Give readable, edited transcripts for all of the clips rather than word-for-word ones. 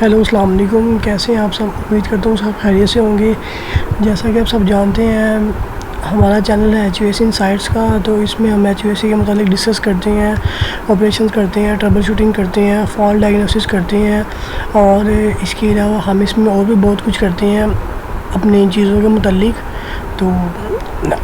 Hello अस्सलाम वालेकुम, कैसे हैं आप सब। उम्मीद करता हूँ सब खैरियत से होंगे। जैसा कि आप सब जानते हैं, हमारा चैनल है HUAC इनसाइट्स का। तो इसमें हम HUAC के मतलब डिस्कस करते हैं, ऑपरेशन करते हैं, ट्रबल शूटिंग करते हैं, फॉल्ट डायग्नोसिस करते हैं और इसके अलावा हम इसमें और भी बहुत कुछ करते हैं अपनी चीज़ों के मुतालिक। तो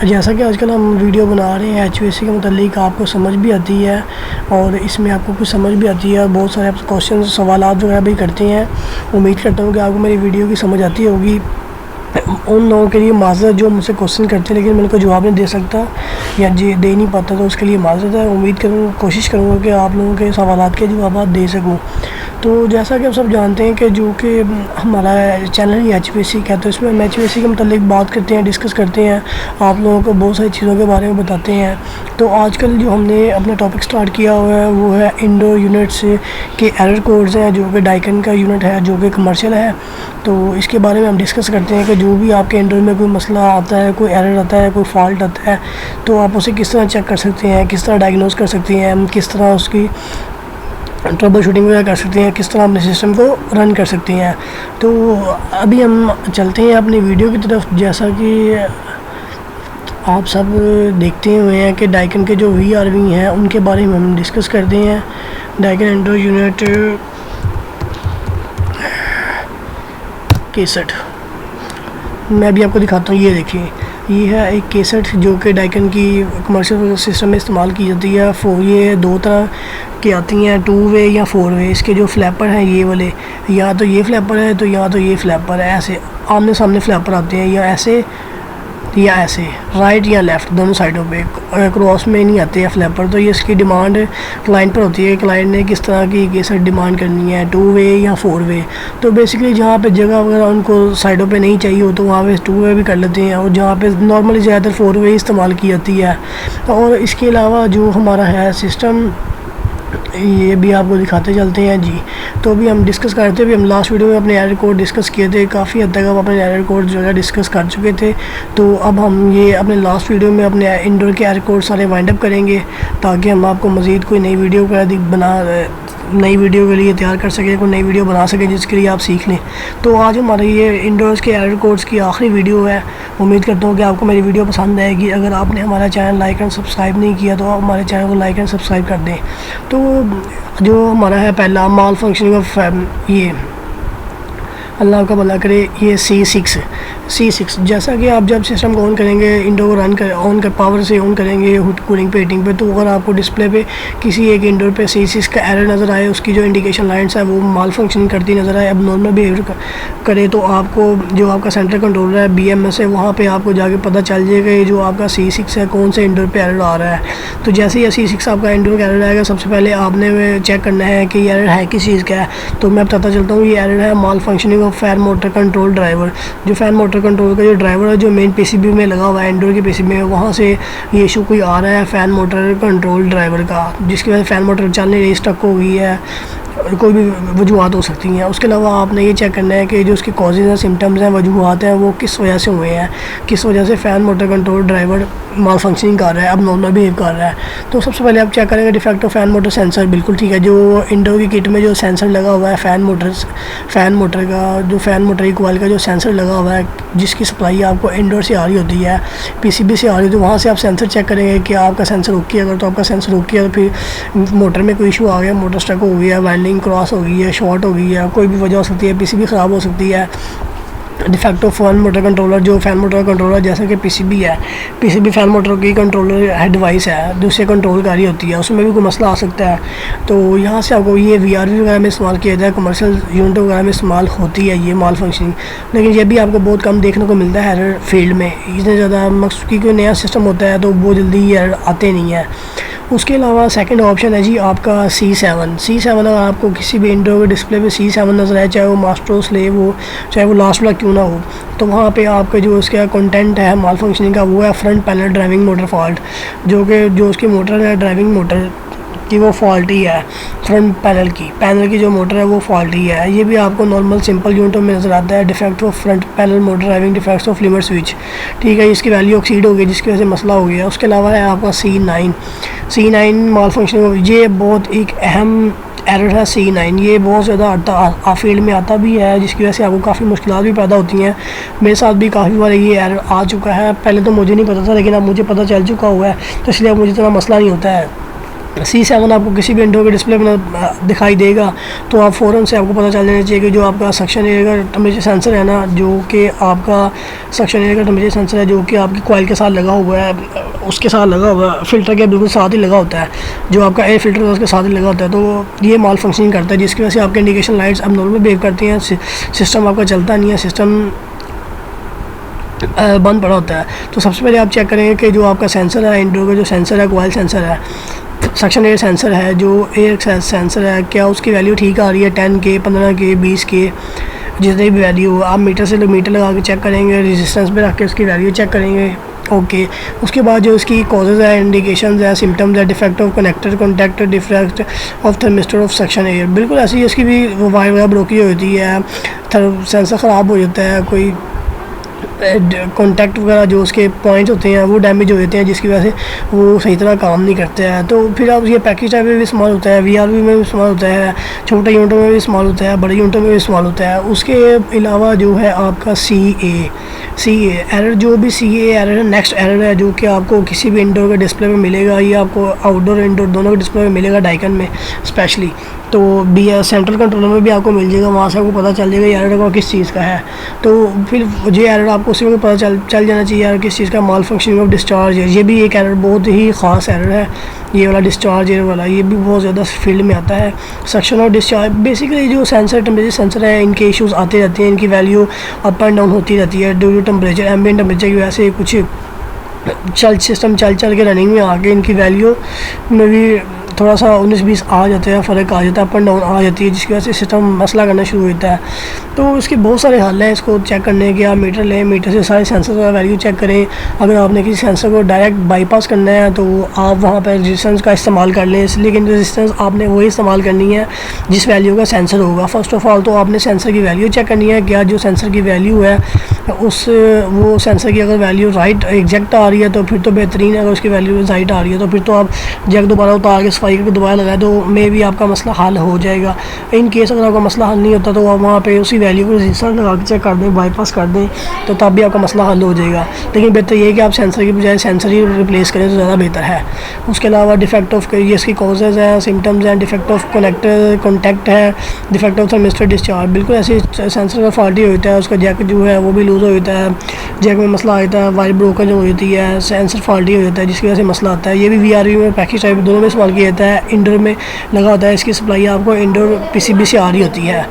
जैसा कि आजकल हम वीडियो बना रहे हैं HUAC के मुतालिक, आपको समझ भी आती है और इसमें आपको कुछ समझ भी आती है। बहुत सारे आप क्वेश्चन सवालात वगैरह भी करते हैं। उम्मीद करता हूँ कि आपको मेरी वीडियो की समझ आती होगी। उन लोगों के लिए माज़रत जो मुझसे क्वेश्चन करते हैं लेकिन मैं उनको जवाब नहीं दे सकता या दे नहीं पाता, तो उसके लिए माज़रत है। उम्मीद कोशिश करूँगा कि आप लोगों के सवालात के जवाब दे सकूँ। तो जैसा कि आप सब जानते हैं कि जो कि हमारा चैनल ही HUAC का है, तो इसमें हम HUAC के मतलब बात करते हैं, डिस्कस करते हैं, आप लोगों को बहुत सारी चीज़ों के बारे में बताते हैं। तो आजकल जो हमने अपना टॉपिक स्टार्ट किया हुआ है वो है इंडोर यूनिट्स के एरर कोड्स हैं, जो कि डाइकन का यूनिट है, जो कि कमर्शियल है। तो इसके बारे में हम डिस्कस करते हैं कि जो भी आपके इंडोर में कोई मसला आता है, कोई एरर आता है, कोई फॉल्ट आता है, तो आप उसे किस तरह चेक कर सकते हैं, किस तरह डायग्नोस कर सकते हैं, किस तरह उसकी ट्रबल शूटिंग वगैरह कर सकते हैं, किस तरह अपने सिस्टम को रन कर सकते हैं। तो अभी हम चलते हैं अपनी वीडियो की तरफ। जैसा कि आप सब देखते हुए हैं कि डाइकन के जो VRV हैं उनके बारे में हम डिस्कस करते हैं। डाइकन इंडोर यूनिट केसेट मैं भी आपको दिखाता हूँ। ये देखिए, ये है एक केसेट जो कि डाइकन की कमर्शियल सिस्टम में इस्तेमाल की जाती है। ये दो तरह की आती हैं, 2 वे या 4 वे। इसके जो फ्लैपर हैं ये वाले, या तो ये फ्लैपर है तो या तो ये फ्लैपर है। ऐसे आमने सामने फ्लैपर आते हैं, या ऐसे या ऐसे, राइट या लेफ़्ट, दोनों साइडों पे, क्रॉस में नहीं आते हैं फ्लैपर। तो ये इसकी डिमांड क्लाइंट पर होती है, क्लाइंट ने किस तरह की केसेट डिमांड करनी है, 2 वे या 4 वे। तो बेसिकली जहाँ पे जगह वगैरह उनको साइडों पे नहीं चाहिए हो तो वहाँ पे 2 वे भी कर लेते हैं, और जहाँ पे नॉर्मली ज़्यादातर 4 वे इस्तेमाल की जाती है। और इसके अलावा जो हमारा है सिस्टम, ये भी आपको दिखाते चलते हैं जी। तो अभी हम डिस्कस करते हैं, अभी हम लास्ट वीडियो में अपने एरर कोड डिस्कस किए थे, काफ़ी हद तक हम अपने एरर कोड जो है डिस्कस कर चुके थे। तो अब हम ये अपने लास्ट वीडियो में अपने इंडोर के एरर कोड सारे वाइंड अप करेंगे, ताकि हम आपको मज़ीद कोई नई वीडियो नई वीडियो के लिए तैयार कर सकें, कोई नई वीडियो बना सकें जिसके लिए आप सीख लें। तो आज हमारे ये इंडोर्स के एरर कोड्स की आखिरी वीडियो है। उम्मीद करता हूँ कि आपको मेरी वीडियो पसंद आएगी। अगर आपने हमारा चैनल लाइक एंड सब्सक्राइब नहीं किया तो आप हमारे चैनल को लाइक एंड सब्सक्राइब कर दें। तो जो हमारा है पहला माल फंक्शनिंग ऑफ, ये अल्लाह का भला करे, ये C6 जैसा कि आप जब सिस्टम को ऑन करेंगे, इंडोर को रन कर ऑन कर पावर से ऑन करेंगे हुड कूलिंग पे हीटिंग पे, तो अगर आपको डिस्प्ले पे किसी एक इंडोर पे C6 का एरर नज़र आए, उसकी जो इंडिकेशन लाइन्स है वो माल फंक्शनिंग करती नज़र आए, अब नॉर्मल बिहेवियर करे, तो आपको जो आपका सेंटर कंट्रोलर है BMS है, वहाँ पर आपको जाके पता चल जाएगा ये जो आपका C6 है कौन से इंडोर पर एरर आ रहा है। तो जैसे ही C6 आपका इंडोर का एरर आएगा, सबसे पहले आपने चेक करना है कि ये एरर है किस चीज़ का है। तो मैं बताता चलता हूँ, ये एरर है malfunctioning fan motor control driver. जो फैन मोटर कंट्रोल का जो ड्राइवर है, जो मेन PCB में लगा हुआ है, इंडोर के PCB में, वहाँ से ये इशू कोई आ रहा है फैन मोटर कंट्रोल ड्राइवर का, जिसकी वजह से फैन मोटर चल नहीं रही, स्टक हो गई है, कोई भी वजूहत हो सकती हैं। उसके अलावा आपने ये चेक करना है कि जो उसकी कॉजेज़ हैं, सिम्टम्स हैं, वजूहत हैं, वो किस वजह से हुए हैं, किस वजह से फ़ैन मोटर कंट्रोल ड्राइवर माल फंक्शनिंग कर रहा है, अब नॉर्मल बिहेव कर रहा है। तो सबसे पहले आप चेक करेंगे defect of fan motor sensor. बिल्कुल ठीक है, जो इंडोर की किट में जो सेंसर लगा हुआ है फ़ैन मोटर का, जो फ़ैन मोटर की कॉइल का जो सेंसर लगा हुआ है, जिसकी सप्लाई आपको इंडोर से आ रही होती है, PCB से आ रही है, तो वहाँ से आप सेंसर चेक करेंगे कि आपका सेंसर ओके है। अगर तो आपका सेंसर ओके है, तो फिर मोटर में कोई इशू आ गया, मोटर स्टक हो गया, वाइंडिंग क्रॉस हो गई है, शॉर्ट हो गई है, कोई भी वजह हो सकती है, PCB ख़राब हो सकती है। Defect of fan motor controller, जो फैन मोटर कंट्रोलर जैसा कि PCB है, PCB फैन मोटर की कंट्रोलर है, डिवाइस है, दूसरे कंट्रोल कर रही होती है, उसमें भी कोई मसला आ सकता है। तो यहाँ से आपको ये VRV वगैरह में इस्तेमाल किया जाए, कमर्शियल यूनिट वगैरह में इस्तेमाल होती है ये माल फंक्शनिंग, लेकिन ये भी आपको बहुत कम देखने को मिलता है एरर फील्ड में। इतने ज़्यादा मकसद की कोई नया सिस्टम होता है तो वो जल्दी एरर आते नहीं हैं। उसके अलावा सेकंड ऑप्शन है जी आपका C7 अगर आपको किसी भी इंडोर के डिस्प्ले पे C7 नज़र आए, चाहे वो मास्टर हो, स्लेव हो, चाहे वो लास्ट वाला क्यों ना हो, तो वहाँ पे आपका जो उसका कंटेंट है माल फंक्शनिंग का, वो है front panel driving motor fault. जो उसकी मोटर है ड्राइविंग मोटर कि वो फॉल्टी है, फ्रंट पैनल की जो मोटर है वो फॉल्टी है। ये भी आपको नॉर्मल सिंपल यूनिटों में नज़र आता है। Defect of front panel motor driving, defects of limit switch, ठीक है, इसकी वैल्यू एक्सीड हो गई जिसकी वजह से मसला हो गया। उसके अलावा है आपका C9 माल फंक्शनिंग। ये बहुत एक अहम एरर है C9। ये बहुत ज़्यादा आता फील्ड में आता भी है, जिसकी वजह से आपको काफ़ी मुश्किलात भी पैदा होती हैं। मेरे साथ भी काफ़ी बार ये एरर आ चुका है। पहले तो मुझे नहीं पता था, लेकिन अब मुझे पता चल चुका हुआ है, तो इसलिए अब मुझे इतना मसला नहीं होता है। C7 आपको किसी भी विंडो के डिस्प्ले में दिखाई देगा तो आप फ़ौरन से आपको पता चल जाना चाहिए कि जो आपका सक्शन एरिया का टेम्परेचर सेंसर है ना, जो कि आपका सक्शन एरिया का टेम्परेचर सेंसर है, जो कि आपकी कॉइल के साथ लगा हुआ है, उसके साथ लगा हुआ है, फ़िल्टर के बिल्कुल साथ ही लगा होता है, जो आपका एयर फिल्टर है उसके साथ ही लगा होता है, तो ये माल फंक्शनिंग करता है, जिसकी वजह से आपके इंडिकेशन लाइट्स अब नॉर्मल बिहेव करती हैं। सिस्टम आपका चलता नहीं है, सिस्टम बंद पड़ा होता है। तो सबसे पहले आप चेक करेंगे कि जो आपका सेंसर है, इंडोर का जो सेंसर है, कॉइल सेंसर है, सक्शन एयर सेंसर है, जो एयर सेंसर है, क्या उसकी वैल्यू ठीक आ रही है, 10K 15K 20K जितनी भी वैल्यू हो। आप मीटर से मीटर लगा के चेक करेंगे, रेजिस्टेंस पे रख के उसकी वैल्यू चेक करेंगे। ओके, उसके बाद जो उसकी कॉजेज़ है, इंडिकेशंस है, सिम्टम्स है, defect of connector contact, defect of thermistor of suction air, बिल्कुल ऐसी इसकी भी वायर वगैरह ब्रोकी होती है, सेंसर ख़राब हो जाता है, कोई कॉन्टैक्ट वगैरह जो उसके पॉइंट्स होते हैं वो डैमेज हो जाते हैं, जिसकी वजह से वो सही तरह काम नहीं करते हैं। तो फिर आप ये पैकेज टाइप में भी इस्तेमाल होता है, VRV में भी इस्तेमाल होता है, छोटे यूनिटों में भी इस्तेमाल होता है, बड़े यूनिटों में भी इस्तेमाल होता है। उसके अलावा जो है आपका CA एरर, जो भी CA एरर है, नेक्स्ट एरर है, जो कि आपको किसी भी इंडोर के डिस्प्ले में मिलेगा, या आपको आउटडोर इंडोर दोनों के डिस्प्ले में मिलेगा, डाइकन में स्पेशली। तो सेंट्रल कंट्रोलर में भी आपको मिल जाएगा, वहाँ से आपको पता चल जाएगा ये एरर किस चीज़ का है। तो फिर ये एरर आपको उसी में पता चल जाना चाहिए यार किस चीज़ का, माल फंक्शनिंग ऑफ डिस्चार्ज है। ये भी एक एरर बहुत ही ख़ास एरर है, ये वाला डिस्चार्ज एरर वाला, ये भी बहुत ज़्यादा फील्ड में आता है। सक्शन और डिस्चार्ज, बेसिकली जो सेंसर टेम्परेचर सेंसर है, इनके इश्यूज़ आते रहते हैं, इनकी वैल्यू अप एंड डाउन होती रहती है due to temperature, ambient temperature की वजह से। कुछ सिस्टम चल के रनिंग में आके इनकी वैल्यू में भी थोड़ा सा 19-20 आ जाते हैं, फ़र्क आ जाता है, अप एंड डाउन आ जाती है, जिसकी वजह से सिस्टम मसला करना शुरू होता है। तो इसके बहुत सारे हल हैं इसको चेक करने के। आप मीटर लें, मीटर से सारे सेंसर का वैल्यू चेक करें। अगर आपने किसी सेंसर को डायरेक्ट बाईपास करना है तो आप वहाँ पर रेजिस्टेंस का इस्तेमाल कर लें, लेकिन रेजिस्टेंस आपने वही इस्तेमाल करनी है जिस वैल्यू का सेंसर होगा। फ़र्स्ट ऑफ़ ऑल तो आपने सेंसर की वैल्यू चेक करनी है, क्या जो सेंसर की वैल्यू है वो सेंसर की अगर वैल्यू राइट एग्जैक्ट आ रही है तो फिर तो बेहतरीन है, अगर उसकी वैल्यू राइट आ रही है तो फिर तो आप जैक दोबारा उतार के सफाई करके दोबारा लगाए तो मे भी आपका मसला हल हो जाएगा। इन केस अगर आपका मसला हल नहीं होता तो आप वहाँ पे उसी वैल्यू को रजिस्टर लगा के चेक कर दें, बाईपास कर दें, तो तब भी आपका मसला हल हो जाएगा। लेकिन बेहतर ये है कि आप सेंसर की बजाय सेंसर ही रिप्लेस करें तो ज़्यादा बेहतर है। उसके अलावा डिफेक्ट ऑफ ये इसकी कॉजेज़ हैं, सिम्टम्स हैं, डिफेक्ट ऑफ कॉन्टैक्ट है, डिफेक्ट ऑफ थर्मिस्टर डिस्चार्ज, बिल्कुल ऐसे सेंसर का फॉल्टी होता है, उसका जैक जो है वो भी लूज़ हो जाता है, जैक में मसला आता है, वायर ब्रोकन जो हो जाती है, सेंसर फॉल्टी हो जाता है, जिसकी वजह से मसला आता है। ये भी VRV में पैकेज टाइप दोनों में इस्तेमाल किया जाता है। इंडोर में लगा होता है, इसकी सप्लाई आपको इंडोर PCB से आ रही होती है।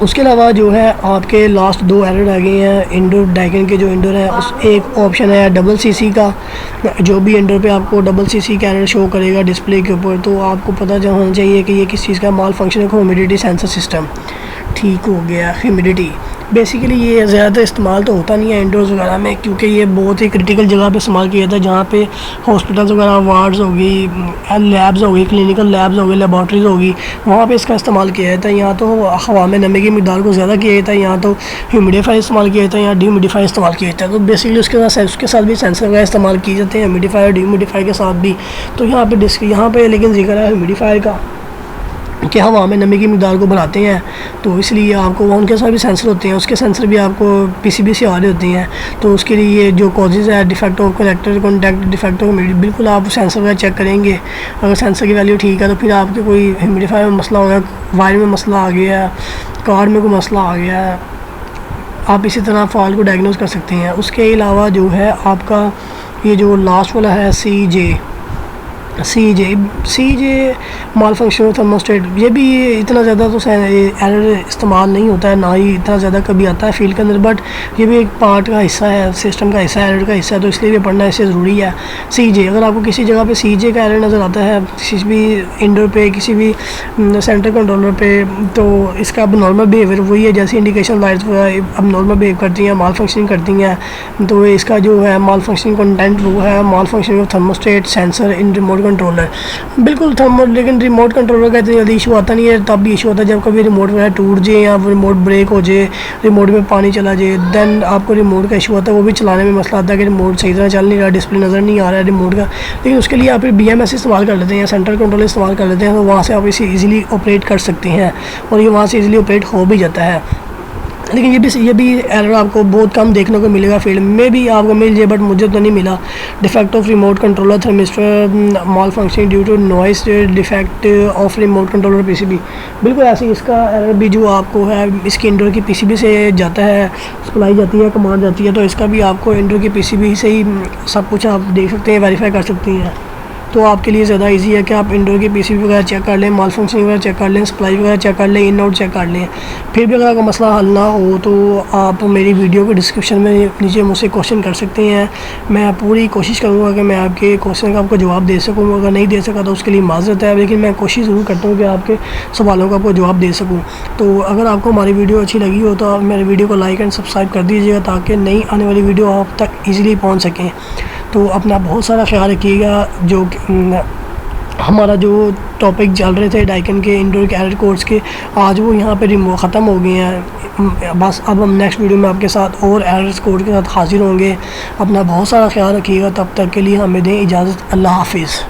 उसके अलावा जो है आपके लास्ट 2 एरर रह गए हैं इंडोर डाइकन के। जो इंडोर है उस एक ऑप्शन है डबल CC का, जो भी इंडोर पे आपको डबल CC का एरर शो करेगा डिस्प्ले के ऊपर, तो आपको पता होना चाहिए कि ये किस चीज़ का माल फंक्शन है। ह्यूमिडिटी सेंसर सिस्टम ठीक हो गया। ह्यूमिडिटी बेसिकली ये ज़्यादातर इस्तेमाल तो होता नहीं है इंडोर्स वगैरह में, क्योंकि ये बहुत ही क्रिटिकल जगह पे इस्तेमाल किया जाता है, जहाँ पे हॉस्पिटल्स वगैरह, वार्ड्स होगी, लैब्स होगी, क्लिनिकल लैब्स होगी, लेबॉर्ट्रीज होगी, वहाँ पे इसका इस्तेमाल किया जाता है। यहाँ तो हवा में नमी की मिकदार को ज़्यादा किया जाता है, यहाँ तो ह्यूमिडिफाई इस्तेमाल किया जाता है, यहाँ ड्यूमिडिफाई इस्तेमाल किया जाता है। तो बेसिकली उसके साथ भी सेंसर वगैरह इस्तेमाल किए जाते हैं, ह्यूमिडिफाई और ड्यूमिडिफाई के साथ भी। तो यहाँ पर लेकिन जिक्र है ह्यूमिडिफायर का कि हवा में नमी की मिकदार को बढ़ाते हैं, तो इसलिए आपको उनके साथ भी सेंसर होते हैं, उसके सेंसर भी आपको PCB से आ रहे होते हैं। तो उसके लिए जो कॉजेज़ है, defect of connector contact, defect of humidity, बिल्कुल आप सेंसर का चेक करेंगे। अगर सेंसर की वैल्यू ठीक है तो फिर आपके कोई ह्यूमिडिफायर में मसला हो गया, वायर में मसला आ गया, कार्ड में कोई मसला आ गया, आप इसी तरह फॉल्ट को डायग्नोज कर सकते हैं। उसके अलावा जो है आपका ये जो लास्ट वाला है CJ माल फंक्शन थर्मोस्टेट, ये भी इतना ज़्यादा तो एरर इस्तेमाल नहीं होता है, ना ही इतना ज़्यादा कभी आता है फील्ड के अंदर, बट ये भी एक पार्ट का हिस्सा है, सिस्टम का हिस्सा है, एरर का हिस्सा है, तो इसलिए भी पढ़ना इससे ज़रूरी है। CJ, अगर आपको किसी जगह पे CJ का एरर नज़र आता है, किसी भी इंडोर पे, किसी भी सेंटर कंट्रोलर पे, तो इसका अब नॉर्मल बिहेवियर वही है जैसे इंडिकेशन लाइट्स अब नॉर्मल बिहेव करती हैं, माल फंक्शनिंग करती हैं। तो इसका जो है माल फंक्शनिंग कंटेंट वो है malfunctioning of thermostat sensor in remote remote controller. बिल्कुल लेकिन रिमोट कंट्रोलर का इतना जल्दी इशू आता नहीं है, तब भी इशू आता है जब कभी रिमोट वगैरह टूट जाए या रिमोट ब्रेक हो जाए, रिमोट में पानी चला जाए, देन आपको रिमोट का इशू आता है। वो भी चलाने में मसला आता है कि रिमोट सही तरह चल नहीं रहा, डिस्प्ले नज़र नहीं आ रहा है रिमोट का। लेकिन उसके लिए आप BMS इस्तेमाल कर लेते हैं या सेंट्रल कंट्रोल इस्तेमाल कर लेते हैं, तो वहाँ से आप इसे ईज़िली ऑपरेट कर सकते हैं और ये वहाँ से ईज़िली ऑपरेट हो भी जाता है। लेकिन ये भी एरर आपको बहुत कम देखने को मिलेगा, फील्ड में भी आपको मिल जाए, बट मुझे तो नहीं मिला। Defect of remote controller thermistor malfunctioning due to noise defect of remote controller PCB। बिल्कुल ऐसे ही इसका एरर भी जो आपको है इसकी इंडोर की PCB से जाता है, सप्लाई जाती है, कमांड जाती है, तो इसका भी आपको इंडोर की PCB से ही सब कुछ आप देख सकते हैं, वेरीफाई कर सकती हैं। तो आपके लिए ज़्यादा इजी है कि आप इंडोर की PCB वगैरह चेक कर लें, माल फंक्शनिंग वगैरह चेक कर लें, सप्लाई वगैरह चेक कर लें, इन आउट चेक कर लें। फिर भी अगर आपका मसला हल ना हो तो आप मेरी वीडियो के डिस्क्रिप्शन में नीचे मुझसे क्वेश्चन कर सकते हैं। मैं पूरी कोशिश करूँगा कि मैं आपके क्वेश्चन का आपको जवाब दे सकूँ। अगर नहीं दे सका तो उसके लिए माज़रत है, लेकिन मैं कोशिश ज़रूर करता हूँ कि आपके सवालों का आपको जवाब दे सकूँ। तो अगर आपको हमारी वीडियो अच्छी लगी हो तो आप मेरे वीडियो को लाइक एंड सब्सक्राइब कर दीजिएगा ताकि नई आने वाली वीडियो आप तक ईज़िली पहुँच सकें। तो अपना बहुत सारा ख्याल रखिएगा। जो हमारा जो टॉपिक चल रहे थे डाइकन के इंडोर के एरर कोड्स के, आज वो यहाँ पे ख़त्म हो गए हैं। बस अब हम नेक्स्ट वीडियो में आपके साथ और एरर कोड के साथ हाजिर होंगे। अपना बहुत सारा ख्याल रखिएगा। तब तक के लिए हमें दें इजाज़त। अल्लाह हाफिज़।